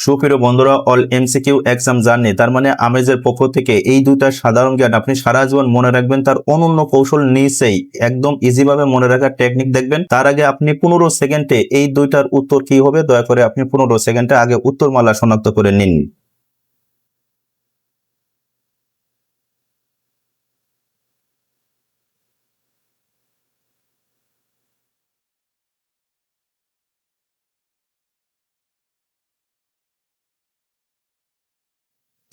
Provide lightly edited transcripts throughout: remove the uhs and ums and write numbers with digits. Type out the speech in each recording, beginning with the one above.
সুপ্রিয় বন্ধুরা, all MCQ exam journey তার মানে আমেজের পক্ষ থেকে এই দুইটা সাধারণ জ্ঞান আপনি সারা জীবন মনে রাখবেন। তার অনন্য কৌশল নিচেই একদম ইজি ভাবে মনে রাখার টেকনিক দেখবেন। তার আগে আপনি 15 সেকেন্ডে এই দুইটার উত্তর কি হবে দয়া করে আপনি 15 সেকেন্ডে আগে উত্তরমালা শনাক্ত করে নিন।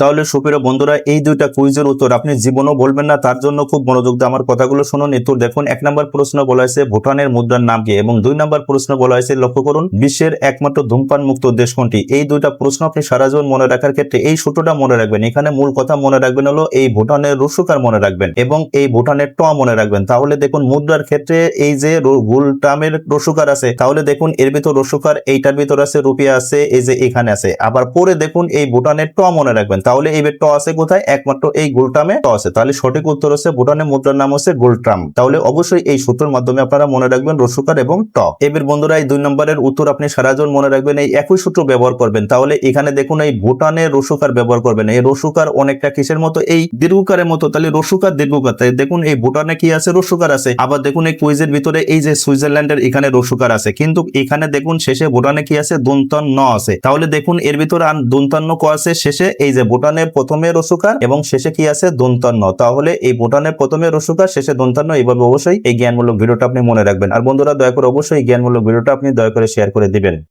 তাহলে সুপ্রিয় বন্ধুরা, এই দুইটা কুইজের উত্তর আপনি জীবনও বলবেন না, তার জন্য খুব মনোযোগ দিয়ে আমার কথাগুলো শুনুন। উত্তর দেখুন, 1 নম্বর প্রশ্ন বলা হয়েছে ভুটানের মুদ্রার নাম কি, এবং 2 নম্বর প্রশ্ন বলা হয়েছে লক্ষ্য করুন বিশ্বের একমাত্র ধূমপান মুক্ত দেশ কোনটি। এই দুইটা প্রশ্ন আপনি সারা জীবন মনে রাখার ক্ষেত্রে এই সূত্রটা মনে রাখবেন। এখানে মূল কথা মনে রাখবেন হলো এই ভুটানের রসুকার মনে রাখবেন এবং এই ভুটানের ট মনে রাখবেন। তাহলে দেখুন মুদ্রার ক্ষেত্রে এই যে গুলটামের রসুকার আছে, তাহলে দেখুন এর ভিতর রসুকার, এইটার ভিতর আছে রুপিয়া আছে, এই যে এখানে আছে। আবার পরে দেখুন এই ভুটানের ট মনে রাখবেন। তাহলে এই ট আছে কোথায়, একমাত্র এই গুলটামে ট আছে। তাহলে সঠিক উত্তর হচ্ছে ভুটানের মুদ্রার নাম হচ্ছে গুলট্রাম। তাহলে অবশ্যই এই সূত্রের মাধ্যমে আপনারা মনে রাখবেন রসুকার এবং ট। এবার বন্ধুরা, এই 2 নম্বরের উত্তর আপনি সারা জীবন মনে রাখবেন, এই একই সূত্র ব্যবহার করবেন। তাহলে এখানে দেখুন এই ভুটানের রসুকার ব্যবহার করবেন। এই রসুকার অনেকটা কিসের মতো, এই দীর্ঘকারের মতো। তাহলে রসুকার দীর্ঘকার, তাই দেখুন এই ভুটানে কি আছে, রসুকার আছে। আবার দেখুন এই কুইজের ভিতরে এই যে সুইজারল্যান্ডের এখানে রসুকার আছে, কিন্তু এখানে দেখুন শেষে ভুটানে কি আছে, দন্তান্ন আছে। তাহলে দেখুন এর ভিতরে দন্তান্ন ক আছে শেষে, এই যে ভুটানের প্রথমে রসুকার এবং শেষে কি আছে, দন্তান্ন। তাহলে এই ভুটানের প্রথমে রসুকার শেষে দন্তান্ন। এইভাবে অবশ্যই এই জ্ঞানমূলক ভিডিওটা আপনি মনে রাখবেন। আর বন্ধুরা, দয়া করে অবশ্যই এই জ্ঞানমূলক ভিডিওটা আপনি দয়া করে শেয়ার করে দিবেন।